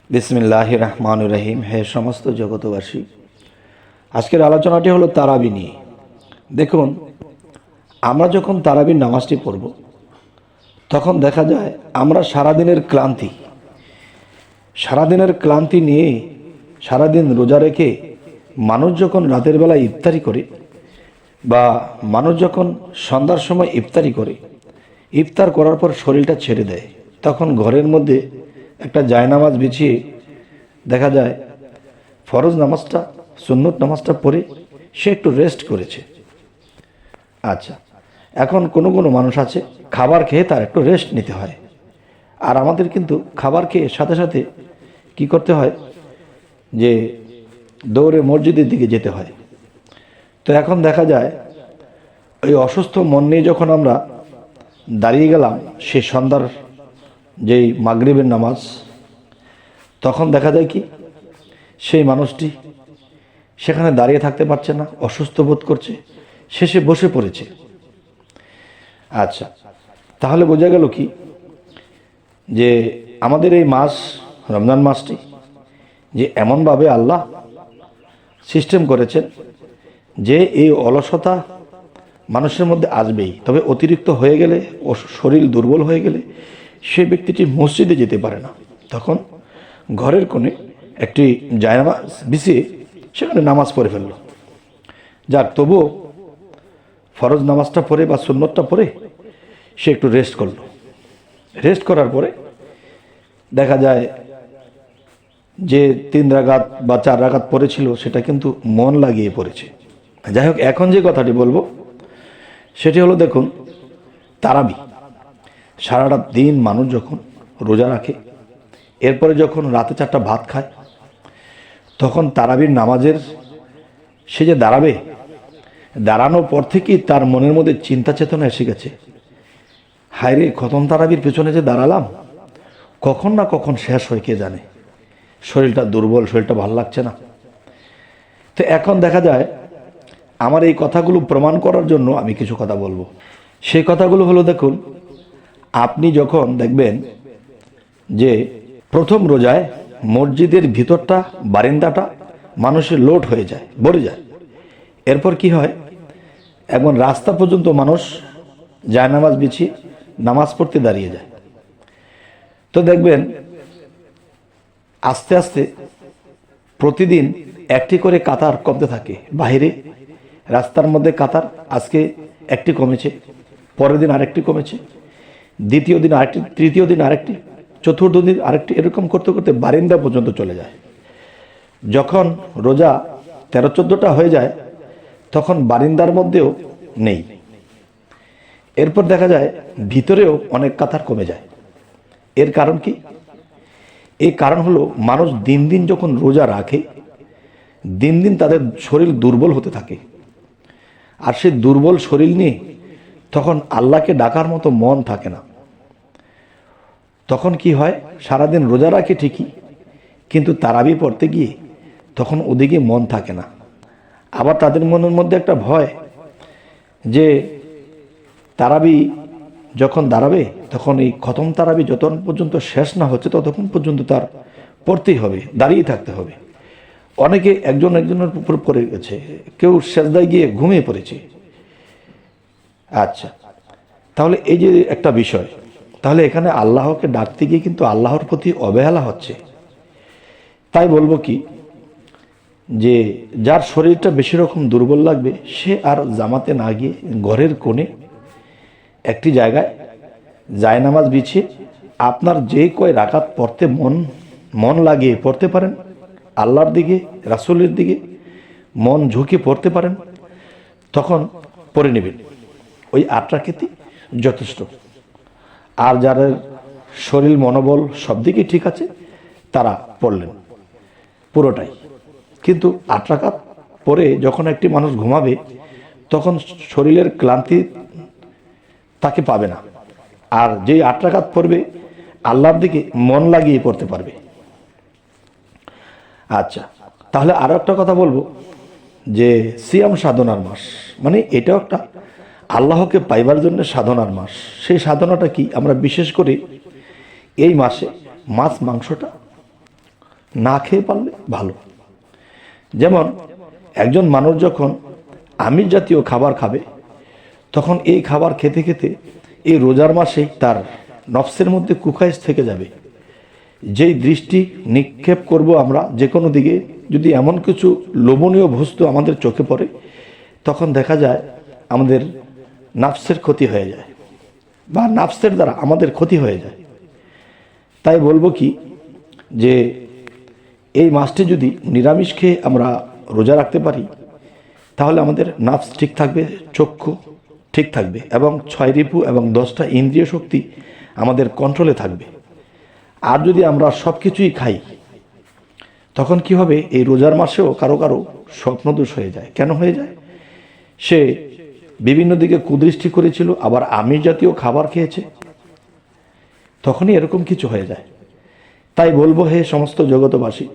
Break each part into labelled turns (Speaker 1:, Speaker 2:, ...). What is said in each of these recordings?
Speaker 1: বিসমিল্লাহির রহমানির রহিম। হে সমস্ত জগতবাসী, আজকের আলোচনাটি হলো তারাবি নিয়ে। দেখুন, আমরা যখন তারাবির নামাজটি পড়ব তখন দেখা যায় আমরা সারাদিনের ক্লান্তি নিয়ে সারাদিন রোজা রেখে মানুষ যখন রাতের বেলা ইফতারি করে বা মানুষ যখন সন্ধ্যার সময় ইফতারি করে, ইফতার করার পর শরীরটা ছেড়ে দেয়, তখন ঘরের মধ্যে একটা জায়নামাজ বিছিয়ে দেখা যায় ফরজ নামাজটা, সুন্নত নামাজটা পড়ে সে একটু রেস্ট করেছে। আচ্ছা, এখন কোনো কোনো মানুষ আছে খাবার খেয়ে তার একটু রেস্ট নিতে হয়, আর আমাদের কিন্তু খাবার খেয়ে সাথে সাথে কি করতে হয় যে দৌড়ে মসজিদের দিকে যেতে হয়। তো এখন দেখা যায় ওই অসুস্থ মন নিয়ে যখন আমরা দাঁড়িয়ে গেলাম সে সন্ধ্যার যেই মাগরিবের নামাজ, তখন দেখা যায় কি সেই মানুষটি সেখানে দাঁড়িয়ে থাকতে পারছে না, অসুস্থ বোধ করছে, শেষে বসে পড়েছে। আচ্ছা, তাহলে বোঝা গেল কি যে আমাদের এই মাস রমজান মাসটি যে এমনভাবে আল্লাহ সিস্টেম করেছেন যে এই অলসতা মানুষের মধ্যে আসবেই, তবে অতিরিক্ত হয়ে গেলে ও শরীর দুর্বল হয়ে গেলে সেই ব্যক্তিটি মসজিদে যেতে পারে না, তখন ঘরের কোণে একটি জায়নামাজ বিছিয়ে সেখানে নামাজ পড়ে ফেলল। যাক, তবুও ফরজ নামাজটা পড়ে বা সুন্নতটা পড়ে সে একটু রেস্ট করলো। রেস্ট করার পরে দেখা যায় যে 3 রাকাত বা 4 রাকাত পড়েছিল সেটা কিন্তু মন লাগিয়ে পড়েছে। যাই হোক, এখন যে কথাটি বলবো সেটি হলো, দেখুন, তারাবি সারাটা দিন মানুষ যখন রোজা রাখে, এরপরে যখন রাতে 4টা ভাত খায়, তখন তারাবির নামাজের সে যে দাঁড়ানোর পর থেকেই তার মনের মধ্যে চিন্তা চেতনা এসে গেছে, হায় রে, খতম তারাবির পেছনে যে দাঁড়ালাম, কখন না কখন শেষ হয় কে জানে, শরীরটা দুর্বল, শরীরটা ভালো লাগছে না। তো এখন দেখা যায় আমার এই কথাগুলো প্রমাণ করার জন্য আমি কিছু কথা বলবো। সেই কথাগুলো হলো, দেখুন, আপনি যখন দেখবেন যে প্রথম রোজায় মসজিদের ভিতরটা, বারিন্দাটা মানুষের লোড হয়ে যায়, ভরে যায়, এরপর কি হয়, এখন রাস্তা পর্যন্ত মানুষ জায়নামাজ বিছিয়ে নামাজ পড়তে দাঁড়িয়ে যায়। তো দেখবেন আস্তে আস্তে প্রতিদিন একটি করে কাতার কমতে থাকে বাইরে রাস্তার মধ্যে। কাতার আজকে একটি কমেছে, পরের দিন আরেকটি কমেছে, দ্বিতীয় দিন আরেকটি, তৃতীয় দিন আরেকটি, চতুর্থ দিন আরেকটি, এরকম করতে করতে বারিন্দা পর্যন্ত চলে যায়। যখন রোজা 13-14টা হয়ে যায় তখন বারিন্দার মধ্যেও নেই। এরপর দেখা যায় ভিতরেও অনেক কাতার কমে যায়। এর কারণ কি? এই কারণ হলো মানুষ দিন দিন যখন রোজা রাখে, দিন দিন তাদের শরীর দুর্বল হতে থাকে, আর সেই দুর্বল শরীর নিয়ে তখন আল্লাহকে ডাকার মতো মন থাকে না। তখন কি হয়, সারাদিন রোজা রাখে ঠিকই, কিন্তু তারাবি পড়তে গিয়ে তখন ওদিকে মন থাকে না। আবার তাদের মনের মধ্যে একটা ভয় যে তারাবি যখন দাঁড়াবে তখন এই খতম তারাবি যতক্ষণ পর্যন্ত শেষ না হচ্ছে ততক্ষণ পর্যন্ত তার পড়তেই হবে, দাঁড়িয়ে থাকতে হবে। অনেকে একজন একজনের উপর পড়ে গেছে, কেউ সেজদায় গিয়ে ঘুমিয়ে পড়েছে। আচ্ছা, তাহলে এই যে একটা বিষয়, তাহলে এখানে আল্লাহকে ডাকতে গিয়ে কিন্তু আল্লাহর প্রতি অবহেলা হচ্ছে। তাই বলবো কি, যে যার শরীরটা বেশি রকম দুর্বল লাগবে সে আর জামাতে না গিয়ে ঘরের কোণে একটি জায়গায় জায়নামাজ বিছিয়ে আপনার যে কয় রাকাত পড়তে মন লাগিয়ে পড়তে পারেন, আল্লাহর দিকে, রাসূলের দিকে মন ঝুঁকে পড়তে পারেন, তখন পড়ে নেবেন। ওই 8 রাকাতই যথেষ্ট। আর যাদের শরীর, মনোবল সব দিকেই ঠিক আছে তারা পড়লেন পুরোটাই। কিন্তু 8 রাকাত পরে যখন একটি মানুষ ঘুমাবে তখন শরীরের ক্লান্তি তাকে পাবে না, আর যেই 8 রাকাত পড়বে আল্লাহর দিকে মন লাগিয়ে পড়তে পারবে। আচ্ছা, তাহলে আরো একটা কথা বলবো যে সিয়াম সাধনার মাস, মানে এটাও একটা আল্লাহকে পাইবার জন্য সাধনার মাস। সেই সাধনাটা কি? আমরা বিশেষ করে এই মাসে মাছ মাংসটা না খেয়ে পারলে ভালো। যেমন একজন মানুষ যখন আমিষ জাতীয় খাবার খাবে, তখন এই খাবার খেতে খেতে এই রোজার মাসে তার নফসের মধ্যে কুখাইশ থেকে যাবে। যেই দৃষ্টি নিক্ষেপ করব আমরা যে কোনো দিকে, যদি এমন কিছু লোভনীয় বস্তু আমাদের চোখে পড়ে, তখন দেখা যায় আমাদের নাফসের ক্ষতি হয়ে যায় বা নাফসের দ্বারা আমাদের ক্ষতি হয়ে যায়। তাই বলবো কি, যে এই মাসটি যদি নিরামিষ খেয়ে আমরা রোজা রাখতে পারি, তাহলে আমাদের নাফস ঠিক থাকবে, চক্ষু ঠিক থাকবে এবং 6 রিপু এবং 10টা ইন্দ্রিয় শক্তি আমাদের কন্ট্রোলে থাকবে। আর যদি আমরা সব কিছুই খাই, তখন কি হবে, এই রোজার মাসেও কারো কারো স্বপ্নদোষ হয়ে যায়। কেন হয়ে যায়? সে বিভিন্ন দিকে কুদৃষ্টি করেছিল, আবার আমিষ জাতীয় খাবার খেয়েছে, তখনই এরকম কিছু হয়ে যায়। তাই বলবো, হে সমস্ত জগতবাসী,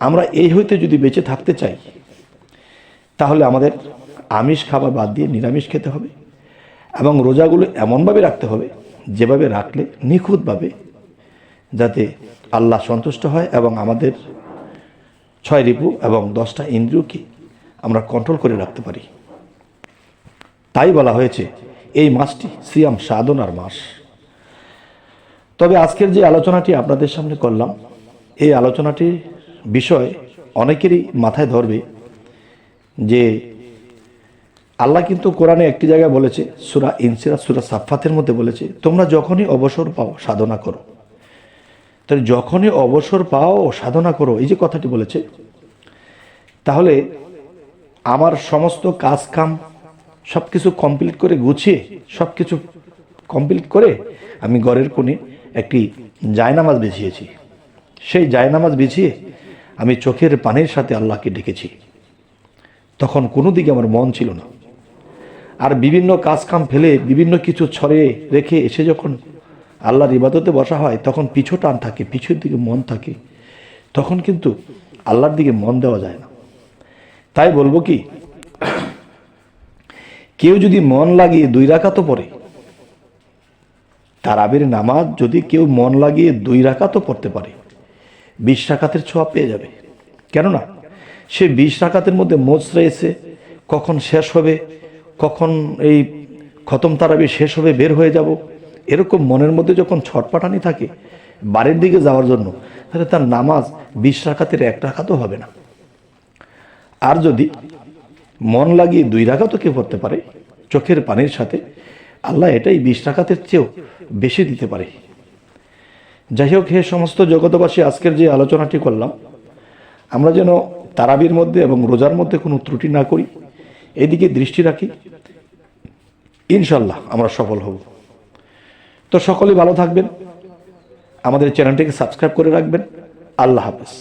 Speaker 1: আমরা এই হইতে যদি বেঁচে থাকতে চাই, তাহলে আমাদের আমিষ খাবার বাদ দিয়ে নিরামিষ খেতে হবে এবং রোজাগুলো এমনভাবে রাখতে হবে যেভাবে রাখলে নিখুঁতভাবে, যাতে আল্লাহ সন্তুষ্ট হয় এবং আমাদের 6 রিপু এবং 10টা ইন্দ্রিয়কে আমরা কন্ট্রোল করে রাখতে পারি। তাই বলা হয়েছে এই মাসটি সিয়াম সাধনার মাস। তবে আজকের যে আলোচনাটি আপনাদের সামনে করলাম, এই আলোচনাটির বিষয় অনেকেরই মাথায় ধরবে যে আল্লাহ কিন্তু কোরআনে একটি জায়গায় বলেছে, সূরা ইনসিরাত সূরা সাফফাতের মধ্যে বলেছে, তোমরা যখনই অবসর পাও সাধনা করো। তাহলে যখনই অবসর পাও সাধনা করো, এই যে কথাটি বলেছে, তাহলে আমার সমস্ত কাজ কাম সব কিছু কমপ্লিট করে গুছিয়ে, সব কিছু কমপ্লিট করে আমি ঘরের কোণে একটি জায়নামাজ বিছিয়েছি। সেই জায়নামাজ বিছিয়ে আমি চোখের পানির সাথে আল্লাহকে ডেকেছি। তখন কোনো দিকে আমার মন ছিল না। আর বিভিন্ন কাজ কাম ফেলে বিভিন্ন কিছু ছড়িয়ে রেখে এসে যখন আল্লাহর ইবাদতে বসা হয়, তখন পিছু টান থাকে, পিছুর দিকে মন থাকে, তখন কিন্তু আল্লাহর দিকে মন দেওয়া যায় না। তাই বলবো কি, কেউ যদি মন লাগিয়ে 2 রাকাতও পড়ে, তারাবির নামাজ যদি কেউ মন লাগিয়ে 2 রাকাতও পড়তে পারে, 20 রাকাতের ছোঁয়া পেয়ে যাবে। কেননা সে 20 রাকাতের মধ্যে মোজ রয়েছে, কখন শেষ হবে, কখন এই খতম তারাবি শেষ হবে, বের হয়ে যাব, এরকম মনের মধ্যে যখন ছটপাটানি থাকে বাড়ির দিকে যাওয়ার জন্য, তাহলে তার নামাজ 20 রাকাতের 1 রাকাতও হবে না। আর যদি মন লাগিয়ে 2 রাকাতও কেউ পড়তে পারে চোখের পানির সাথে, আল্লাহ এটাই 20 রাকাতের চেয়েও বেশি দিতে পারে। যাই হোক, হে সমস্ত জগতবাসী, আজকের যে আলোচনাটি করলাম, আমরা যেন তারাবির মধ্যে এবং রোজার মধ্যে কোনো ত্রুটি না করি, এদিকে দৃষ্টি রাখি, ইনশাল্লাহ আমরা সফল হব। তো সকলেই ভালো থাকবেন, আমাদের চ্যানেলটিকে সাবস্ক্রাইব করে রাখবেন। আল্লাহ হাফেজ।